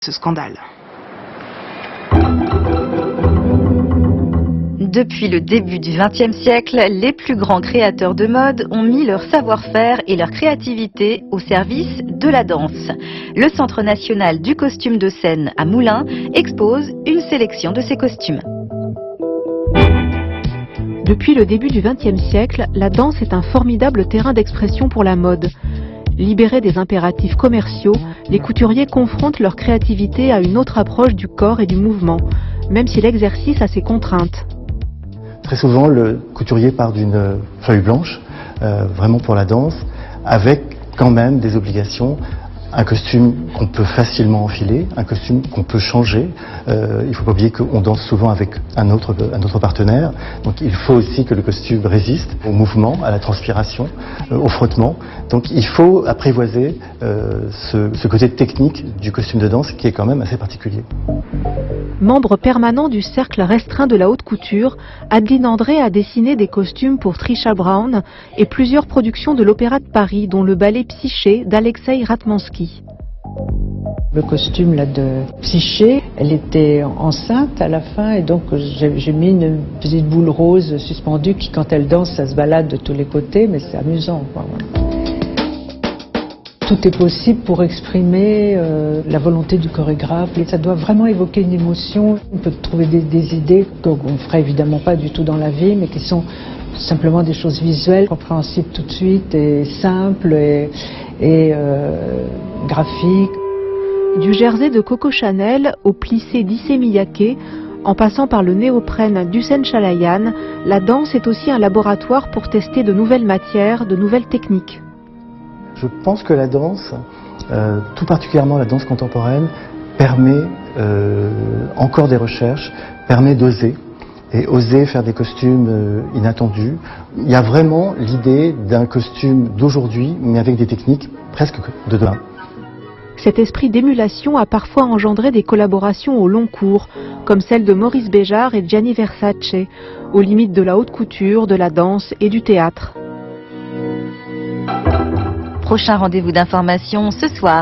ce scandale. Depuis le début du XXe siècle, les plus grands créateurs de mode ont mis leur savoir-faire et leur créativité au service de la danse. Le Centre national du costume de scène à Moulins expose une sélection de ces costumes. Depuis le début du XXe siècle, la danse est un formidable terrain d'expression pour la mode. Libérés des impératifs commerciaux, les couturiers confrontent leur créativité à une autre approche du corps et du mouvement, même si l'exercice a ses contraintes. Très souvent, le couturier part d'une feuille blanche, vraiment pour la danse, avec quand même des obligations. Un costume qu'on peut facilement enfiler, un costume qu'on peut changer. Il ne faut pas oublier qu'on danse souvent avec un autre partenaire. Donc il faut aussi que le costume résiste au mouvement, à la transpiration, au frottement. Donc il faut apprivoiser ce côté technique du costume de danse qui est quand même assez particulier. Membre permanent du cercle restreint de la haute couture, Adeline André a dessiné des costumes pour Trisha Brown et plusieurs productions de l'Opéra de Paris, dont le ballet Psyché d'Alexeï Ratmansky. Le costume là, de Psyché, elle était enceinte à la fin et donc j'ai mis une petite boule rose suspendue qui, quand elle danse, ça se balade de tous les côtés, mais c'est amusant, quoi. Tout est possible pour exprimer la volonté du chorégraphe. Et ça doit vraiment évoquer une émotion. On peut trouver des idées qu'on ne ferait évidemment pas du tout dans la vie, mais qui sont simplement des choses visuelles, compréhensibles tout de suite, et simples et graphiques. Du jersey de Coco Chanel au plissé d'Issey Miyake, en passant par le néoprène d'Hussein Chalayan, la danse est aussi un laboratoire pour tester de nouvelles matières, de nouvelles techniques. Je pense que la danse, tout particulièrement la danse contemporaine, permet encore des recherches, permet d'oser, et oser faire des costumes inattendus. Il y a vraiment l'idée d'un costume d'aujourd'hui, mais avec des techniques presque de demain. Cet esprit d'émulation a parfois engendré des collaborations au long cours, comme celle de Maurice Béjart et Gianni Versace, aux limites de la haute couture, de la danse et du théâtre. Prochain rendez-vous d'information ce soir à